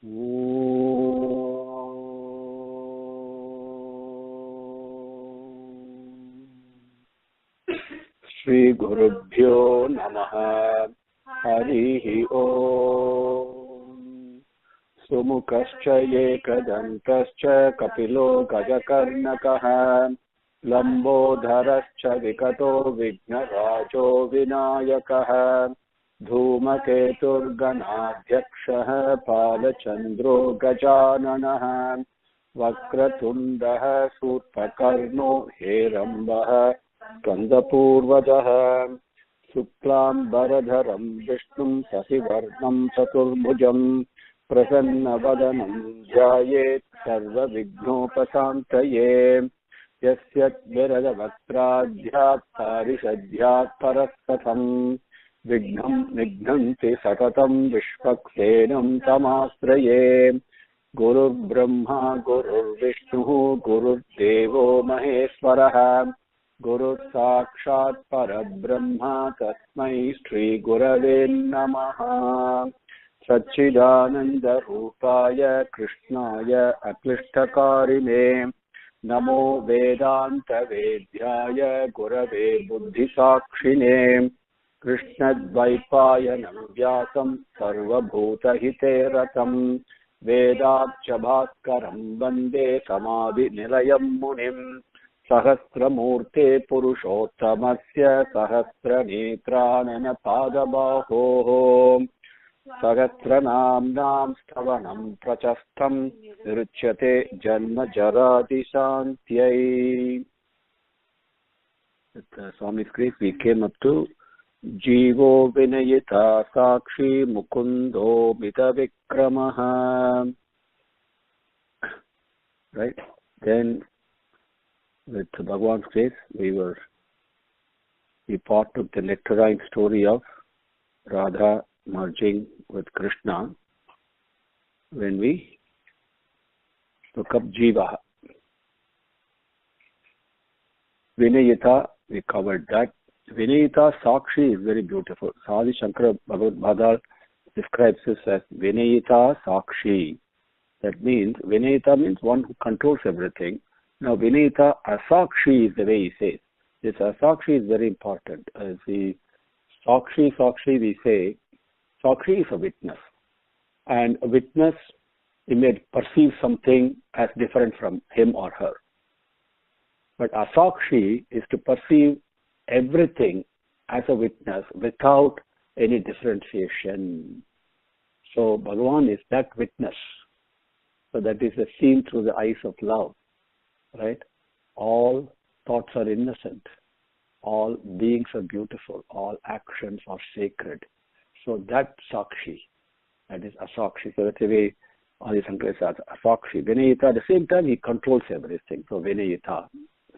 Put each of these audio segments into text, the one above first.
Shri Gurubhyo Namaha. Harihi Om. Sumukascha Yekadantascha Kapilo Gajakarnakaha. Lambodharascha Vikato Vignarajo Vinayakaha. Dhumaketurganadhyakshaha Palachandro Gajananaha. Vakratundaha Surpakarno Herambaha Skandapurvajaha. Suklam Baradharam Vishnum Sasivarnam Chaturbhujam Prasannavadanam Jayet Sarva Vignopasantaye. Yasyat Viradavakradhyat Parisadhyat Parastatham Vignam Vignanti Satatam Vishvaksenam Tamasraye. Guru Brahma Guru Vishnu Guru Devo Maheswaraha. Guru Sakshat Parabrahma Tasmai Shri Gurave Namaha. Satchidananda Rupaya Krishnaya Aklishtakarine. Namo Vedanta Vedyaya Gurave Buddhisakshine. Krishna Dvaipayanam Vyasam Sarvabhuta Hiteratam. Vedabcha Bhaskaram Vande Samadhi Nilayam Munim. Sahasramurte Purushottamasya Sahasranetrānana Padabaho. Sahasranamnam Stavanam Prachastam Viruchyate Janma Jarati Santyai. With Swami's grace, we came up to Jivo Vinayita Sakshi Mukundo Mita Vikramaha. Right? Then with Bhagavan's grace, we partook the nectarine story of Radha merging with Krishna when we took up Jiva. Vinayita, we covered that. Vinayita Sakshi is very beautiful. Adi Sankara Bhagavan describes this as Vinayita Sakshi. That means, Vinayita means one who controls everything. Now, Vinayita Asakshi is the way he says. This Asakshi is very important. As the Sakshi, we say, Sakshi is a witness. And a witness, he may perceive something as different from him or her. But Asakshi is to perceive everything as a witness without any differentiation. So, Bhagavan is that witness. So, that is seen through the eyes of love. Right? All thoughts are innocent. All beings are beautiful. All actions are sacred. So that Sakshi, that is Asakshi. So that's the way Adi Sankara says Asakshi. Vinayita, at the same time, he controls everything. So Vinayita.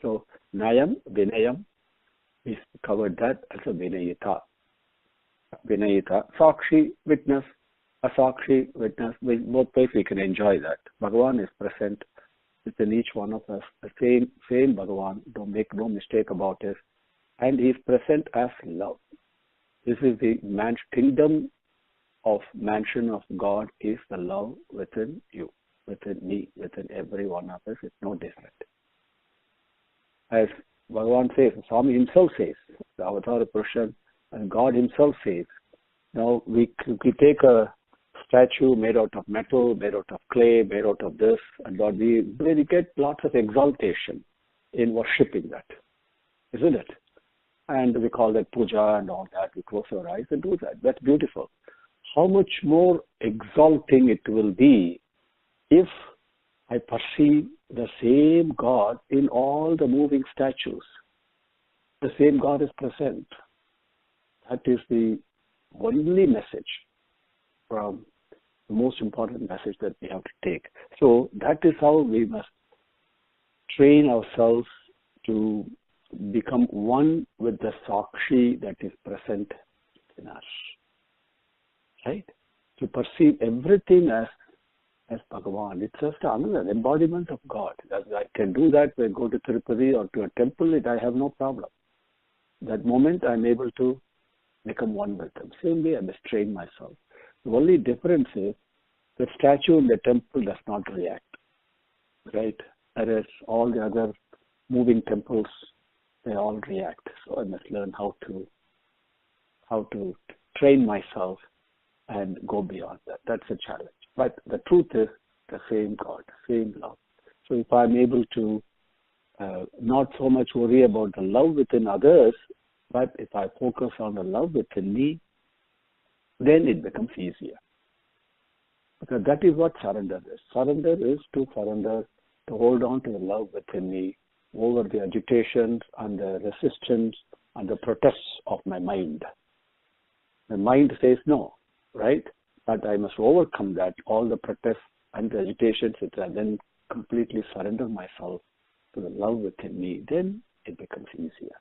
So Nayam, Vinayam, we covered that as a Vinayita. Vinayita. Sakshi, witness. Asakshi, witness. Both ways we can enjoy that. Bhagavan is present within each one of us, the same Bhagavan, don't make no mistake about it, and he is present as love. This is the kingdom of mansion of God is the love within you, within me, within every one of us. It's no different. As Bhagavan says, Swami himself says, the Avatar Purusha, and God himself says, now we take a statue made out of metal, made out of clay, made out of this, and Lord, we get lots of exaltation in worshipping that, isn't it? And we call that puja and all that. We close our eyes and do that. That's beautiful. How much more exalting it will be if I perceive the same God in all the moving statues. The same God is present. That is the only message from the most important message that we have to take. So that is how we must train ourselves to become one with the Sakshi that is present in us. Right? To perceive everything as Bhagavan. It's just another embodiment of God. I can do that when I go to Tirupati or to a temple, I have no problem. That moment I'm able to become one with them. Same way I must train myself. The only difference is The statue in the temple does not react, right? Whereas all the other moving temples, they all react. So I must learn how to train myself and go beyond that. That's a challenge. But the truth is the same God, same love. So if I'm able to not so much worry about the love within others, but if I focus on the love within me, then it becomes easier. Because that is what surrender is. Surrender is to hold on to the love within me over the agitations and the resistance and the protests of my mind. The mind says no, right? But I must overcome that, all the protests and the agitations, and then completely surrender myself to the love within me. Then it becomes easier.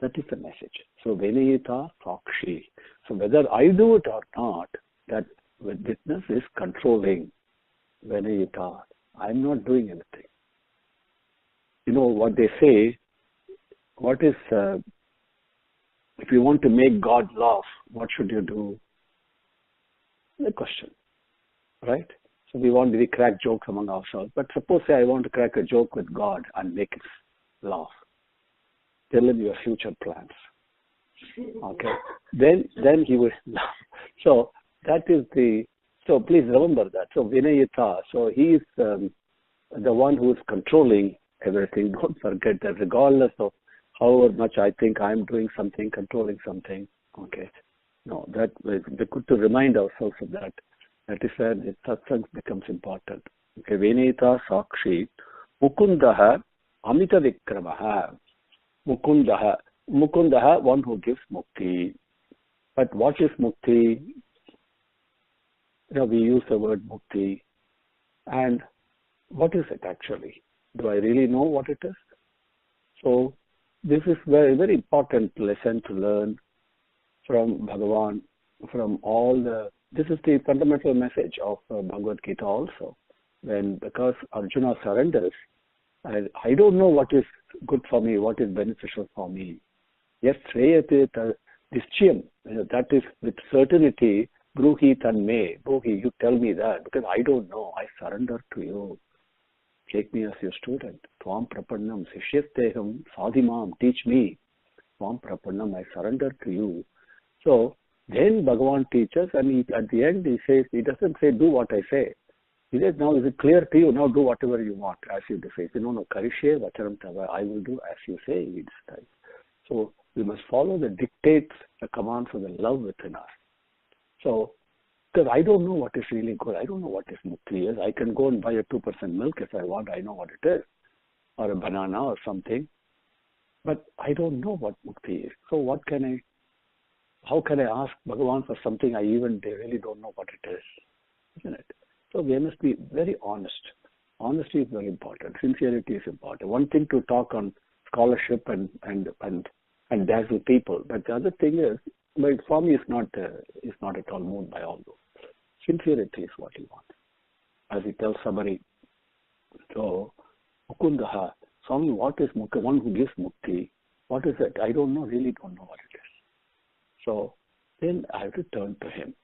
That is the message. So, Vinayita Sakshi. So, whether I do it or not, that witness is controlling. Vinayita. I'm not doing anything. You know what they say, what is, if you want to make God laugh, what should you do? The question, right? So we crack jokes among ourselves. But suppose say I want to crack a joke with God and make it laugh. Tell him your future plans. Okay. Then he will laugh. So that is so please remember that. So Vinayita, so he is the one who is controlling everything. Don't forget that regardless of however much I think I'm doing something, controlling something. Okay. No, that is good to remind ourselves of that. That is where the satsang becomes important. Okay, Vinayita Sakshi, Mukundaha, Amita Vikramaha, Mukundaha, one who gives mukti. But what is mukti? You know, we use the word mukti. And what is it actually? Do I really know what it is? So, this is very, very important lesson to learn from Bhagavan, from all this is the fundamental message of Bhagavad Gita also. Because Arjuna surrenders, I don't know what is good for me, what is beneficial for me. Yes, Shreyate Nischayam, that is with certainty, Bruhi Tanme, Bruhi, you tell me that, because I don't know, I surrender to you. Take me as your student. Tvam Prapannam, Sishyasteham, Sadhimam, teach me. Tvam Prapannam, I surrender to you. So, then Bhagavan teaches, and at the end he says, he doesn't say, do what I say. He says, now is it clear to you? Now do whatever you want, as you say. No, Karishye Vacharam Tava, I will do as you say each time. So, we must follow the dictates, the commands of the love within us. So, because I don't know what is really good. I don't know what is mukti is. I can go and buy a 2% milk if I want. I know what it is. Or a banana or something. But I don't know what mukti is. So how can I ask Bhagavan for something they really don't know what it is? Isn't it? So we must be very honest. Honesty is very important. Sincerity is important. One thing to talk on scholarship and dazzle people. But the other thing is, but Swami is not at all moved by all those. Sincerity is what he wants. As he tells somebody, so Mukundaha, Swami, what is mukti? One who gives mukti. What is it? I don't know, really don't know what it is. So then I have to turn to him.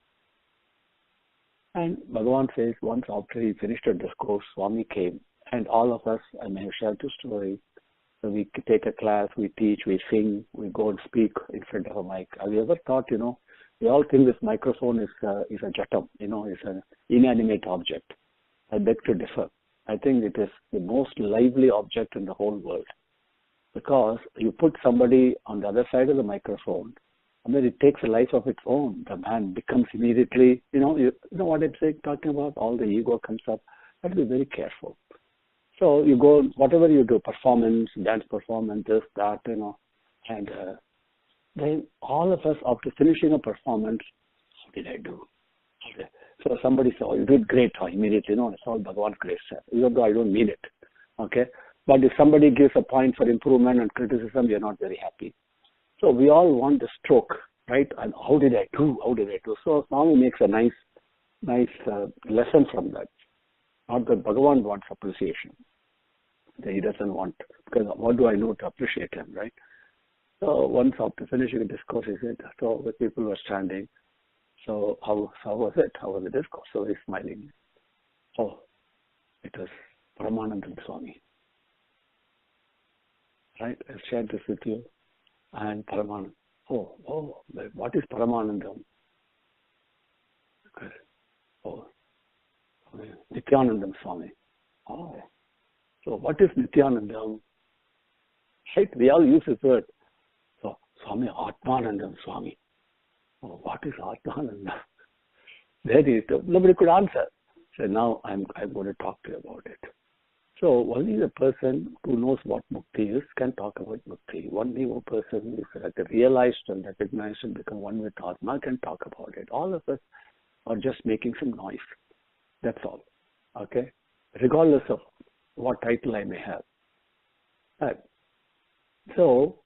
And Bhagavan says, once after he finished a discourse, Swami came, and all of us, I may have shared the story. So we take a class, we teach, we sing, we go and speak in front of a mic. Have you ever thought, we all think this microphone is a jatam, is an inanimate object. I beg to differ. I think it is the most lively object in the whole world. Because you put somebody on the other side of the microphone, and then it takes a life of its own. The man becomes immediately, you know what I'm saying, talking about, all the ego comes up. I have to be very careful. So you go, whatever you do, performance, dance performance, this, that, and then all of us, after finishing a performance, how did I do? Okay. So somebody says, oh, you did great, immediately, it's all Bhagavan's grace, even though I don't mean it, okay? But if somebody gives a point for improvement and criticism, we are not very happy. So we all want the stroke, right? And how did I do? So Swami makes a nice lesson from that. Not that Bhagavan wants appreciation. He doesn't want, because what do I know to appreciate him, right? So once after finishing the discourse, he said, so the people were standing. So how was it? How was the discourse? So he's smiling. Oh, it was Paramanandam Swami. Right? I've shared this with you. And Paramanandam. Oh, what is Paramanandam? Okay. Oh, Nityanandam Swami. Oh, so what is Nityanandam? Right? We all use this word. So, Swami, Atmanandam Swami. Oh, what is Atmanandam? Nobody could answer. So now I'm going to talk to you about it. So only the person who knows what mukti is can talk about mukti. Only one person who is realized and recognized and become one with Atma can talk about it. All of us are just making some noise. That's all. Okay? Regardless of what title I may have. Right. So,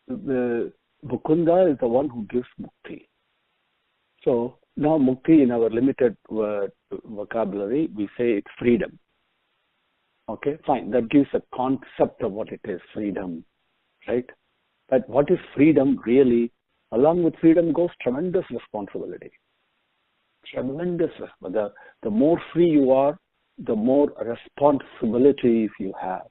the Mukunda is the one who gives mukti. So, now mukti in our limited vocabulary, we say it's freedom. Okay, fine. That gives a concept of what it is, freedom, right? But what is freedom really? Along with freedom goes tremendous responsibility. Tremendous. The more free you are, the more responsibilities you have.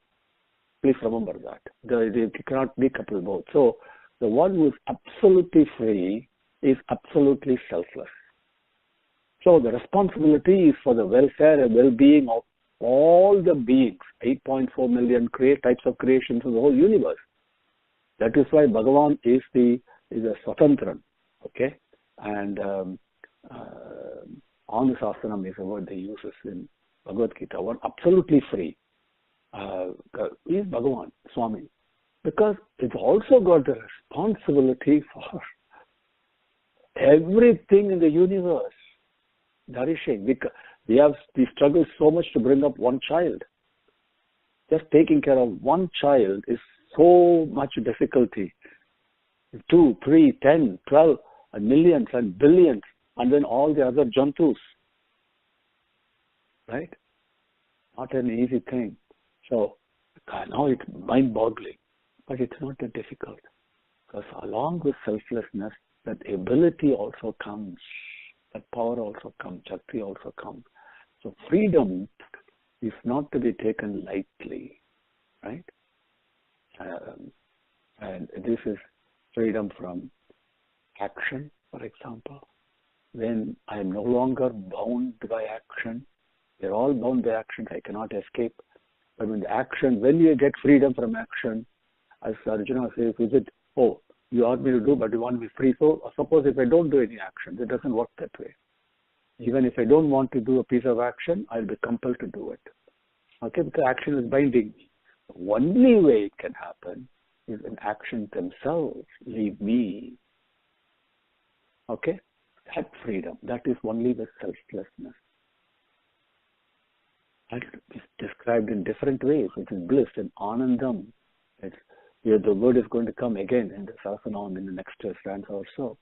Please remember that. You cannot decouple both. So, the one who is absolutely free is absolutely selfless. So, the responsibility is for the welfare and well-being of all the beings, 8.4 million types of creations of the whole universe. That is why Bhagavan is a Swatantran, okay? And Adi Sankara is a word they use in Bhagavad Gita. One absolutely free is Bhagavan, Swami. Because it's also got the responsibility for everything in the universe, nourishing. We struggle so much to bring up one child. Just taking care of one child is so much difficulty. 2, 3, 10, 12, and millions and billions, and then all the other jantus. Right? Not an easy thing. So, now it's mind-boggling, but it's not that difficult. Because along with selflessness, that ability also comes. That power also comes, Shakti also comes. So freedom is not to be taken lightly, right? And this is freedom from action, for example. When I am no longer bound by action, we are all bound by actions, I cannot escape. But when you get freedom from action, as Arjuna says, is it, you asked me to do, but you want to be free. So suppose if I don't do any action, it doesn't work that way. Even if I don't want to do a piece of action, I'll be compelled to do it. Okay, because action is binding me. The only way it can happen is when actions themselves leave me. Okay, that freedom, that is only the selflessness. That is described in different ways. It is bliss and anandam. The word is going to come again in the Sahasranamam in the next stanza or so.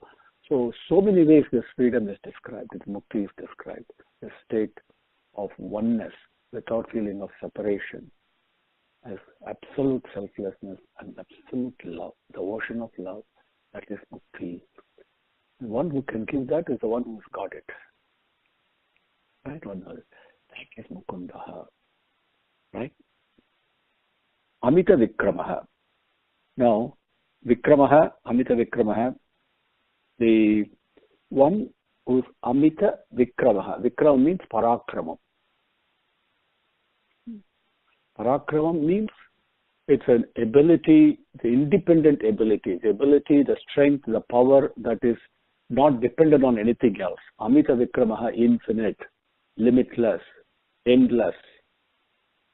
So many ways this freedom is described, this mukti is described, the state of oneness without feeling of separation, as absolute selflessness and absolute love, the ocean of love, that is mukti. The one who can give that is the one who's got it. Right? That is Mukundaha. Right? Amita Vikramaha. Now, Vikramaha, Amita Vikramaha, the one who's Amita Vikramaha. Vikram means Parakramam. Parakramam means it's an ability, the independent ability, the strength, the power that is not dependent on anything else. Amita Vikramaha, infinite, limitless, endless.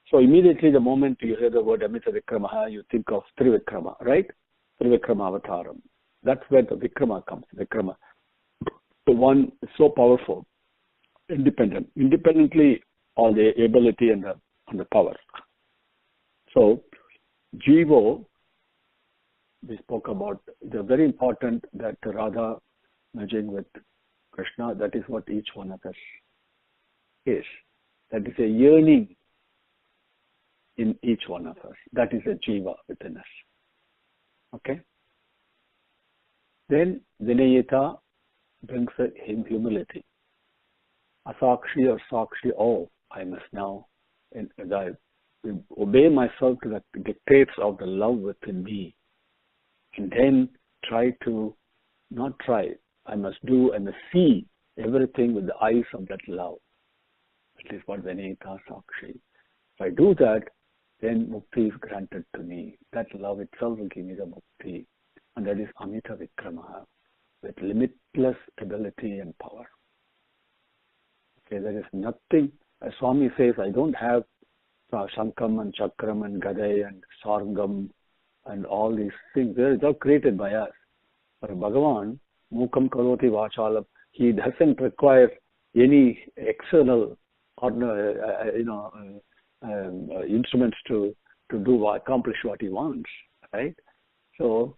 So immediately the moment you hear the word Amita Vikramaha, you think of Trivikrama, right? Trivikrama Avataram. That's where the Vikrama comes, Vikrama. The one is so powerful, independently all the ability and the power. So, Jivo, we spoke about, the very important that Radha merging with Krishna, that is what each one of us is. That is a yearning in each one of us. That is a Jiva within us. Okay? Then Vinayata brings in humility. Asakshi or Sakshi, I must now obey myself to the dictates of the love within me, and then I must do and see everything with the eyes of that love. That is what Vinayita Sakshi. If I do that, then mukti is granted to me. That love itself will give me the mukti. And that is Amita Vikramaha, with limitless ability and power. Okay, there is nothing, as Swami says, I don't have Shankam and Chakram and Gadai and Sargam and all these things. They are all created by us. For Bhagavan, Mukam Karoti Vachalam, he doesn't require any external instruments to accomplish what he wants, right? So,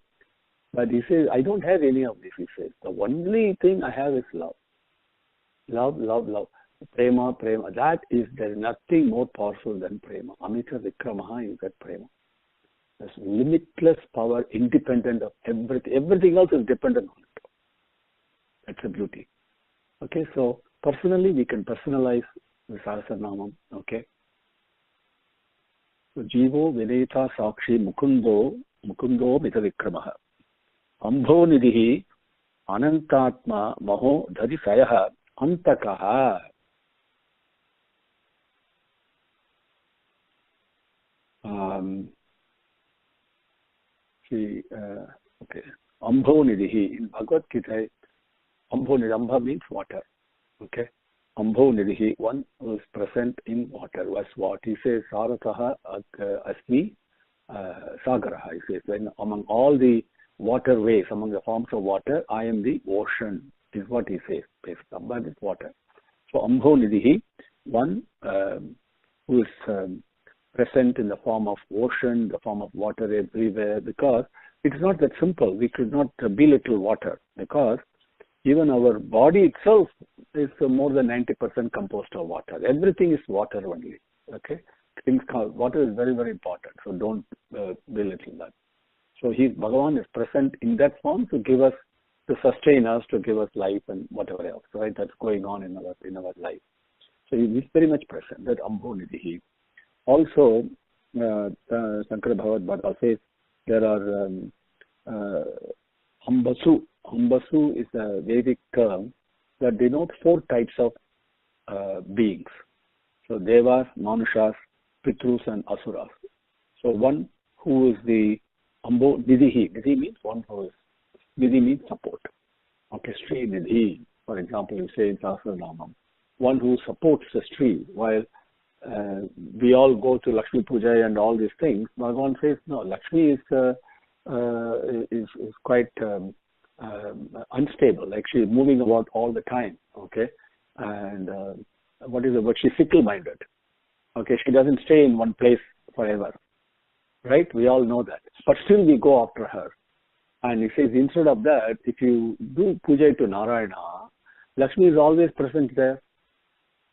but he says, I don't have any of this, he says. The only thing I have is love. Love, love, love. Prema, prema. That is, there is nothing more powerful than prema. Amita Vikramaha is that prema. There's limitless power, independent of everything. Everything else is dependent on it. That's the beauty. Okay, so personally, we can personalize the Sahasranamam. Okay. So, Jivo Vinayita Sakshi Mukundo Mita Vikramaha. Ambho Nidhi Anantatma Maho Dhadi Sayaha Antakaha. Okay. Ambho Nidhi. In Bhagavad Gita, Ambho Nidhi, Ambha means water. Okay. Ambho Nidhi, one who is present in water. Was what? He says, Sarataha Asmi Sagaraha. He says, when among all the waterways, among the forms of water, I am the ocean, is what he says. Ambha is water. So Ambho Nidhi, one who is present in the form of ocean, the form of water everywhere, because it's not that simple. We could not belittle water, because even our body itself is more than 90% composed of water. Everything is water only. Okay, water is very, very important. So don't belittle that. So Bhagavan is present in that form to give us, to sustain us, to give us life and whatever else, right? That's going on in our life. So he is very much present. That Ambho Nidhi. Also, Sankara Bhashyam says there are Ambasu. Ambasu is a Vedic term that denotes 4 types of beings. So Devas, Manushas, Pitrus and Asuras. So one who is the Ambho Nidhi. Nidhi means one who is, Nidhi means support. Okay, Sri Nidhi, for example, you say in Sahasranamam. One who supports the Sri, while we all go to Lakshmi Puja and all these things. Bhagavan says, no, Lakshmi is quite unstable. Like she is moving about all the time. Okay, and what is the word? She's fickle-minded. Okay, she doesn't stay in one place forever. Right? We all know that. But still, we go after her. And he says, instead of that, if you do puja to Narayana, Lakshmi is always present there.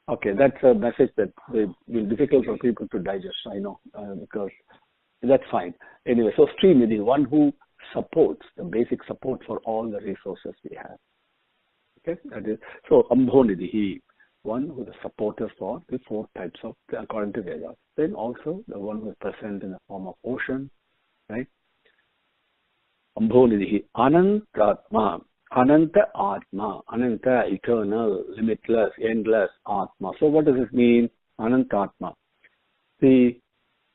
Okay, that's a message that will be difficult for people to digest, I know, because that's fine. Anyway, so Sri Nidhi, one who supports, the basic support for all the resources we have. Okay, that is, so Ambho Nidhi, one who is a supporter for the 4 types of, according to Vedas. Then also the one who is present in the form of ocean, right? Ambho Nidhi, Anantatma. Ananta Atma, Ananta, eternal, limitless, endless Atma. So what does this mean? Anantatma. See,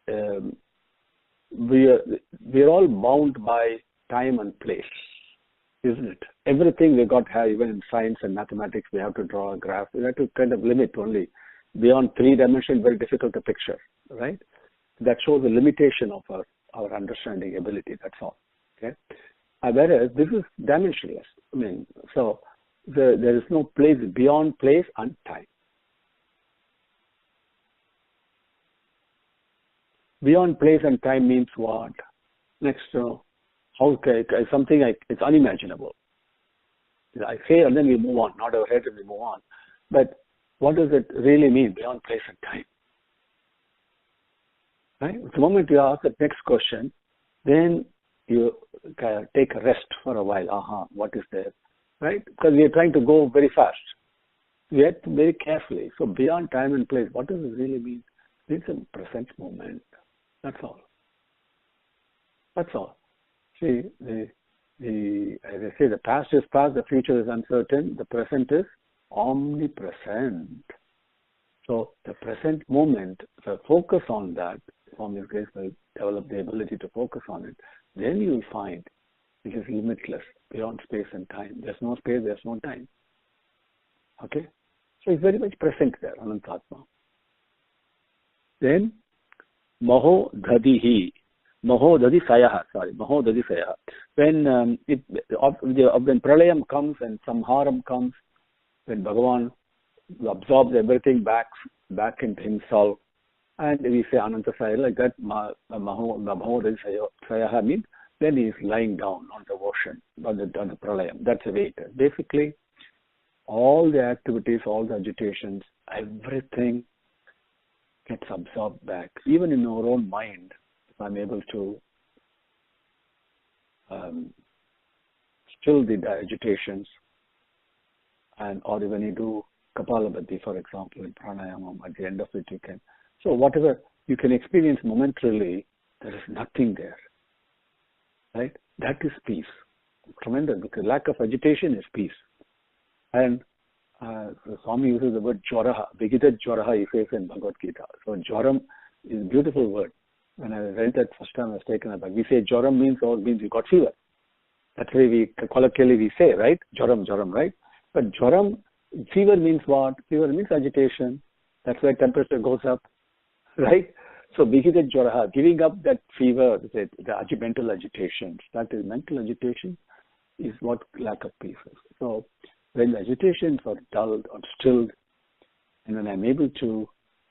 we are all bound by time and place, isn't it? Everything we got here, even in science and mathematics, we have to draw a graph. We have to kind of limit only. Beyond 3 dimensions, very difficult to picture, right? That shows the limitation of our understanding ability, that's all. Okay. Whereas this is dimensionless. I mean, so there is no place beyond place and time. Beyond place and time means what? Next, something it's unimaginable. I say and then we move on, nod our head and we move on. But what does it really mean, beyond place and time? Right? The moment you ask the next question, then you take a rest for a while. What is there? Right? Because we are trying to go very fast. we have to very carefully. So beyond time and place, what does it really mean? It's a present moment. That's all. That's all. See, as I say, the past is past, the future is uncertain, the present is omnipresent. So the present moment, if I focus on that, Swami's grace will develop the ability to focus on it, then you will find it is limitless, beyond space and time. There's no space, there's no time. Okay? So it's very much present there, Anantatma. Then, Maho Dhadihi. Maho Dhadi Sayaha, Maho Dhadi Sayaha. When when Pralayam comes and Samharam comes, when Bhagavan absorbs everything back into himself, and we say Ananta Saya like that, Maho Dhadi Sayaha means then he is lying down on the ocean, on the Pralayam. That's the way it is. Basically, all the activities, all the agitations, everything gets absorbed back. Even in our own mind, if I'm able to still the agitations, and or when you do Kapalabhati, for example, in pranayama, at the end of it you can. So whatever you can experience momentarily, there is nothing there. Right? That is peace. Tremendous, because lack of agitation is peace. And the Swami uses the word Jwaraha, Vigita Jwaraha, he says in Bhagavad Gita. So Jwaram is a beautiful word. When I read that first time, I was taken aback. We say Jwaram means you got fever. That's why we colloquially we say, right? Jwaram, right? But Jwaram, fever means what? Fever means agitation. That's why temperature goes up, right? So Vigita Jwaraha, giving up that fever, the mental agitations, that is mental agitation is what lack of peace is. So when agitations are dulled or stilled, and when I'm able to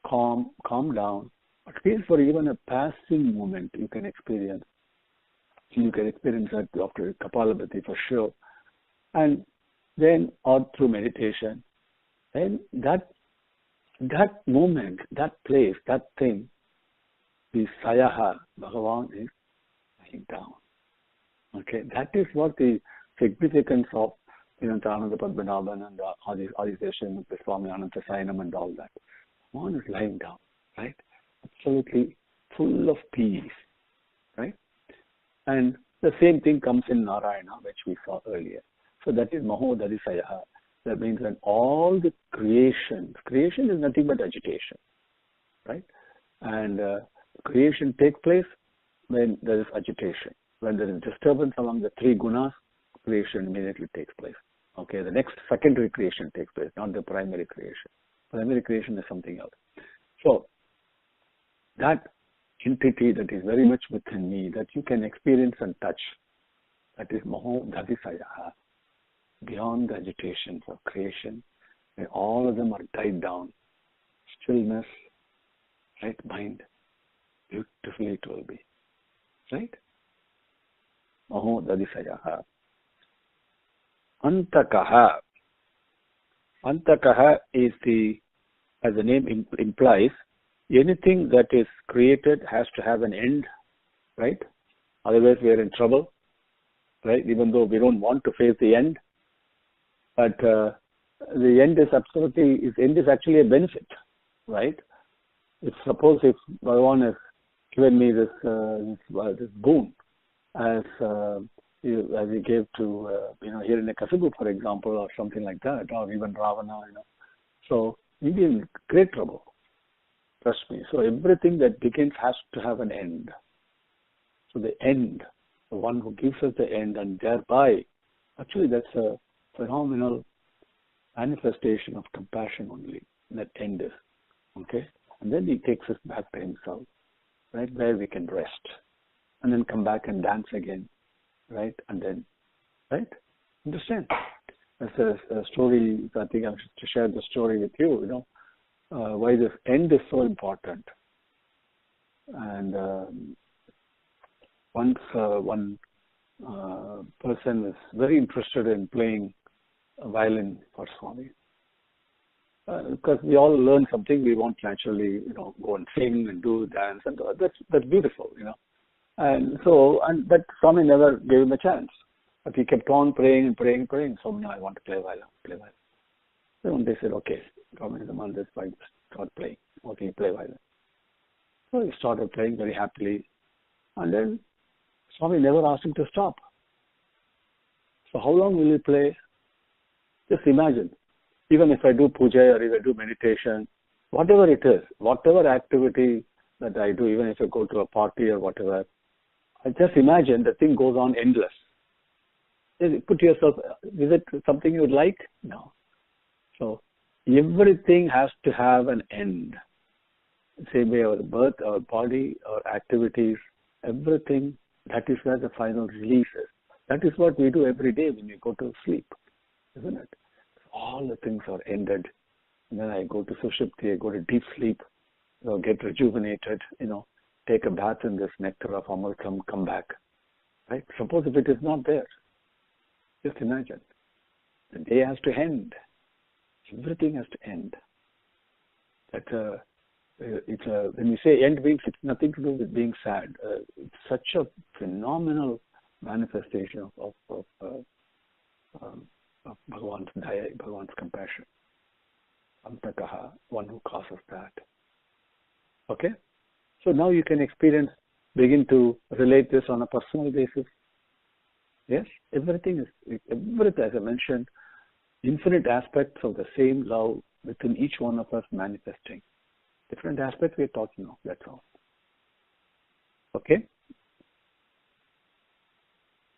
calm down, at least for even a passing moment, you can experience that after Kapalabhati for sure. And then, or through meditation, then that moment, that place, that thing, the Sayaha, Bhagavan is lying down. Okay, that is what the significance of Ananta Padmanabhan and Adi Sankara, the Swami Ananta Sayanam and all that. One is lying down, right? Absolutely full of peace, right? And the same thing comes in Narayana, which we saw earlier. So that is Maho Dhadi Sayaha. That means that all the creation is nothing but agitation, right? And creation takes place when there is agitation. When there is disturbance among the three gunas, creation immediately takes place. Okay, the next secondary creation takes place, not the primary creation. Primary creation is something else. So, that entity that is very much within me, that you can experience and touch, that is Maho Dhadi Sayaha, beyond the agitations of creation, where all of them are died down. Stillness, right mind, beautifully it will be. Right? Maho Dhadi Sayaha. Antakaha. Antakaha is as the name implies, anything that is created has to have an end, right? Otherwise we are in trouble, right? Even though we don't want to face the end, but the end is actually a benefit, right? If Bhagavan has given me this boon, as he gave to here in a Kasibu, for example, or something like that, or even Ravana, So we'll be in great trouble. Trust me. So everything that begins has to have an end. So the end, the one who gives us the end, and thereby, actually that's a phenomenal manifestation of compassion only, that end is. Okay? And then he takes us back to himself, right, where we can rest. And then come back and dance again, right? And then, right? Understand? That's a story, I think I should share the story with you, why this end is so important. And once one person was very interested in playing a violin for Swami. Because we all learn something, we want naturally, go and sing and do dance and all. That's beautiful, And but Swami never gave him a chance. But he kept on praying and praying and praying. So now I want to play violin. So one day said, okay, come in the month, let's start playing. Okay, you play violin. So he started playing very happily. And then Swami never asked him to stop. So how long will you play? Just imagine. Even if I do puja or if I do meditation, whatever it is, whatever activity that I do, even if I go to a party or whatever, I just imagine the thing goes on endless. Put yourself, is it something you would like? No. So everything has to have an end. Same way our birth, our body, our activities, everything, that is where the final release is. That is what we do every day when we go to sleep, isn't it? All the things are ended. And then I go to Sushupti, I go to deep sleep, get rejuvenated, take a bath in this nectar of Amartam, come back. Right? Suppose if it is not there, just imagine. The day has to end. Everything has to end. When you say end means it's nothing to do with being sad. It's such a phenomenal manifestation of Bhagavan's daya, Bhagavan's compassion. Antakaha, one who causes that. Okay? So now you can begin to relate this on a personal basis. Yes? Everything, as I mentioned, infinite aspects of the same love within each one of us manifesting. Different aspects we are talking of, that's all. Okay?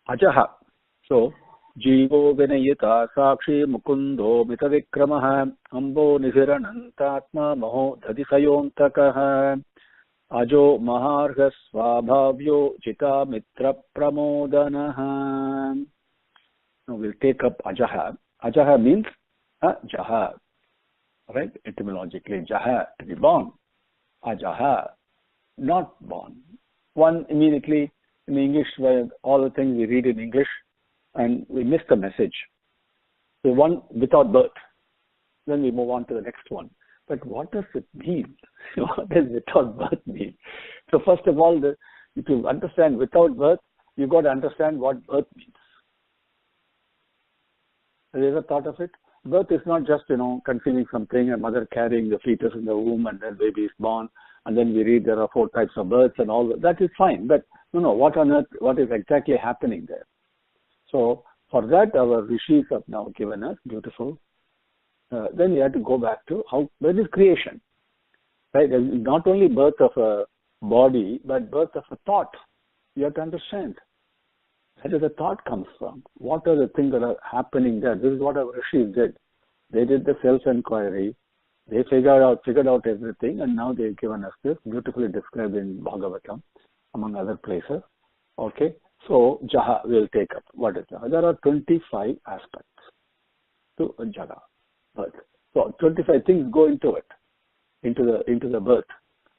Ajaha. So, Jivo Vinayita Sakshi Mukundo Mitavikramaha Ambo Nihiranantatma Maho Dhadisayomtakaha Ajo Maharga Swabhavyo Chita Mitra Pramodanaha. Now we'll take up Ajaha. Ajaha means Jaha. Right? Etymologically, Jaha, to be born. Ajaha, not born. One immediately, in English, where all the things we read in English, and we miss the message. So one without birth. Then we move on to the next one. But what does it mean? What does without birth mean? So first of all, if you understand without birth, you've got to understand what birth means. Have you ever thought of it? Birth is not just, conceiving something, a mother carrying the fetus in the womb and then baby is born, and then we read there are 4 types of births and all that. That is fine. But what on earth, what is exactly happening there? So for that, our rishis have now given us beautiful. Then we have to go back to where is creation? Right? Not only birth of a body, but birth of a thought. You have to understand. Where does the thought comes from? What are the things that are happening there? This is what our rishis did. They did the self-inquiry. They figured out everything, and now they've given us this, beautifully described in Bhagavatam, among other places. Okay? So, Jaha will take up. What is Jaha? There are 25 aspects to Jaga, birth. So, 25 things go into it, into the birth.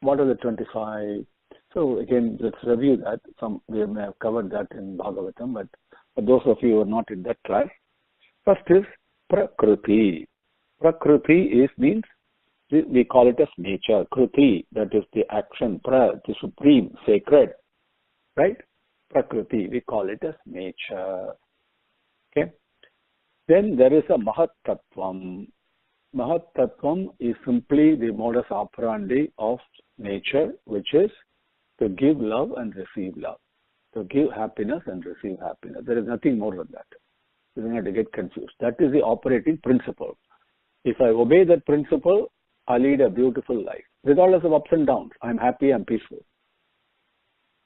What are the 25? So, again, let's review that. We may have covered that in Bhagavatam, but for those of you who are not in that class, first is Prakriti. Prakriti means, we call it as nature. Kriti, that is the action. The supreme, sacred. Right? Prakriti, we call it as nature. Okay? Then there is a Mahat Tattvam. Mahat Tattvam is simply the modus operandi of nature, which is to give love and receive love. To give happiness and receive happiness. There is nothing more than that. You don't have to get confused. That is the operating principle. If I obey that principle, I lead a beautiful life. Regardless of ups and downs, I'm happy, I'm peaceful.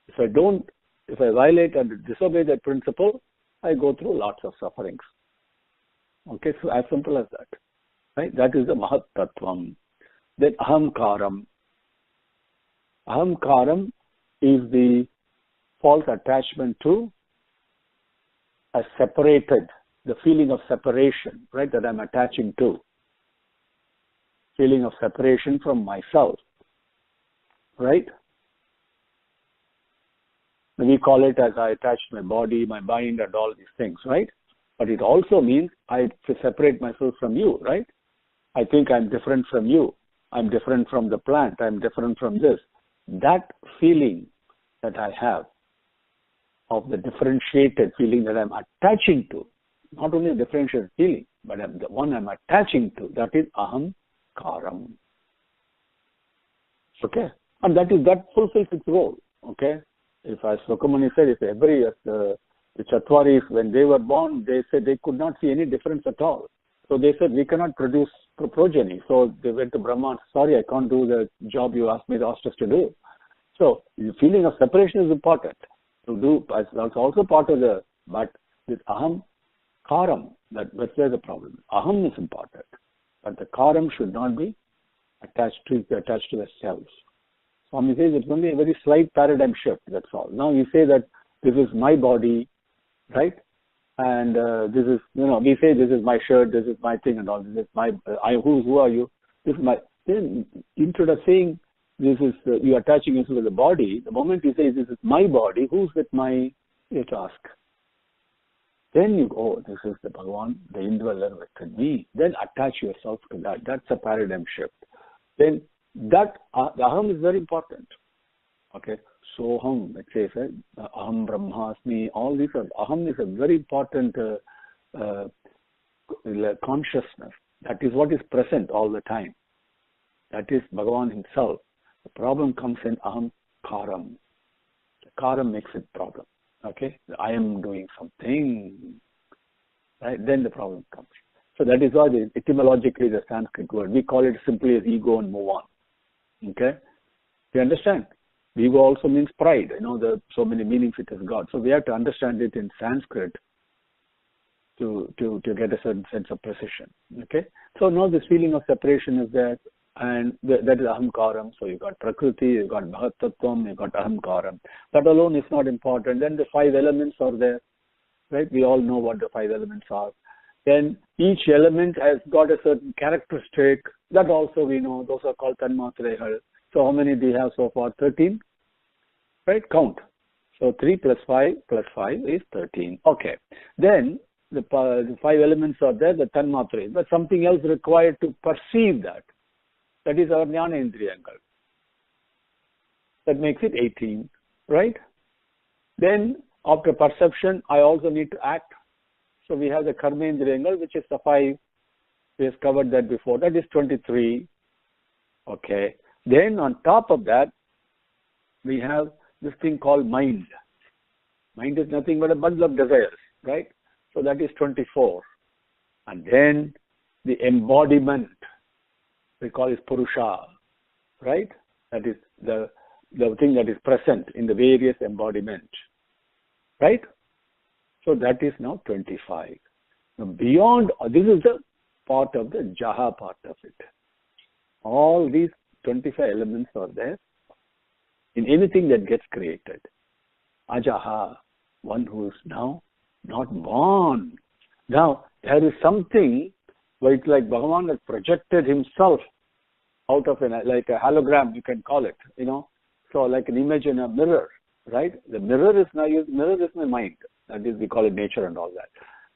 If I violate and disobey that principle, I go through lots of sufferings. Okay, so as simple as that. Right? That is the Mahat Tattvam. Then Ahamkaram. Ahamkaram is the false attachment to the feeling of separation, right, that I'm attaching to. Feeling of separation from myself. Right? We call it as I attach my body, my mind, and all these things, right? But it also means I separate myself from you, right? I think I'm different from you. I'm different from the plant. I'm different from this. That feeling that I have of the differentiated feeling that I'm attaching to, not only a differentiated feeling, but the one I'm attaching to, that is aham karam. Okay, and that fulfills its role. Okay, if as Lokamani said, if every the Chatwaris, when they were born, they said they could not see any difference at all. So they said we cannot produce progeny. So they went to Brahma and, sorry, I can't do the job you asked us to do. So the feeling of separation is important to do. That's also part of the, but with aham karam, that's where the problem is. Aham is important, but the karam should not be attached to the cells. Swami says it's only a very slight paradigm shift, that's all. Now you say that this is my body, right? And this is, we say this is my shirt, this is my thing and all. This is my, who are you? This is my, then instead of saying this is, you attaching yourself to the body, the moment you say this is my body, who's with my, you have to ask. Then you go, oh, this is the Bhagavan, the indweller within me. Then attach yourself to that. That's a paradigm shift. Then that, the aham is very important. Okay. Soham, it says, aham brahmasmi, all these are, aham is a very important consciousness. That is what is present all the time. That is Bhagavan himself. The problem comes in aham karam. The karam makes it problem. Okay, I am doing something. Right? Then the problem comes. So that is why etymologically the Sanskrit word, we call it simply as ego and move on. Okay, you understand? Ego also means pride. The so many meanings it has got. So we have to understand it in Sanskrit to get a certain sense of precision. Okay. So now this feeling of separation is there, and that is ahamkaram. So you got prakriti, you got bhatattvam, you got ahamkaram. That alone is not important. Then the 5 elements are there, right? We all know what the 5 elements are. Then each element has got a certain characteristic. That also we know. Those are called tanmatrehal. So how many do you have so far? 13. Right? Count. So 3 plus 5 is 13. Okay. Then the 5 elements are there, the tanmatra. But something else required to perceive that. That is our jnana indriyangal. That makes it 18. Right? Then after perception, I also need to act. So we have the karma indriyangal, which is the 5. We have covered that before. That is 23. Okay. Then on top of that, we have this thing called mind. Mind is nothing but a bundle of desires, right? So that is 24. And then the embodiment, we call it Purusha, right? That is the thing that is present in the various embodiments, right? So that is now 25. Now beyond, this is the part of the Jaha part of it. All these 25 elements are there in anything that gets created. Ajaha, one who is now not born. Now, there is something where it's like Bhagavan has projected himself out of like a hologram, you can call it, So like an image in a mirror, right? The mirror is my mind. That is, we call it nature and all that.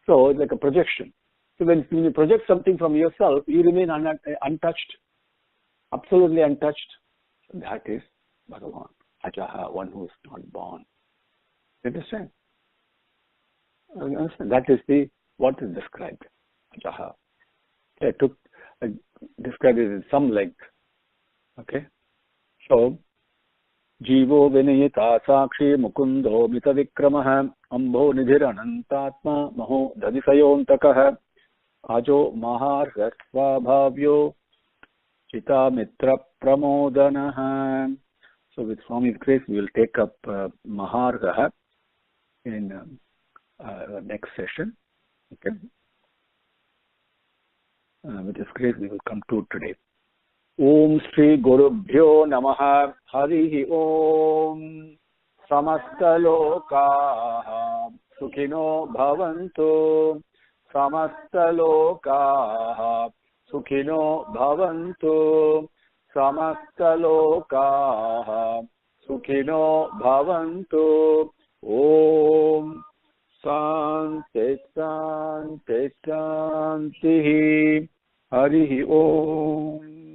So it's like a projection. So when you project something from yourself, you remain untouched, absolutely untouched. That is Bhagavan, Ajaha, one who is not born. You understand? That is what is described, Ajaha. I described it in some length. Okay? So, Jivo Vinayita Sakshi Mukundo Mita Vikramaha Ambo Nidhiranantatma Maho Dadisayontakah Ajo Maharga Svabhavyo Chita Mitra Pramodanaha. So with Swami's grace, we will take up Maharga in next session. Okay. With His grace, we will conclude today. Om Shri Gurubhyo Namaha Harihi Om Samasta Lokaha Sukhino Bhavantu Samasta Lokaha Sukhino Bhavantu Samasta Lokaha Sukhino Bhavantu. Om Shanti Shanti Shanti Harihi Om.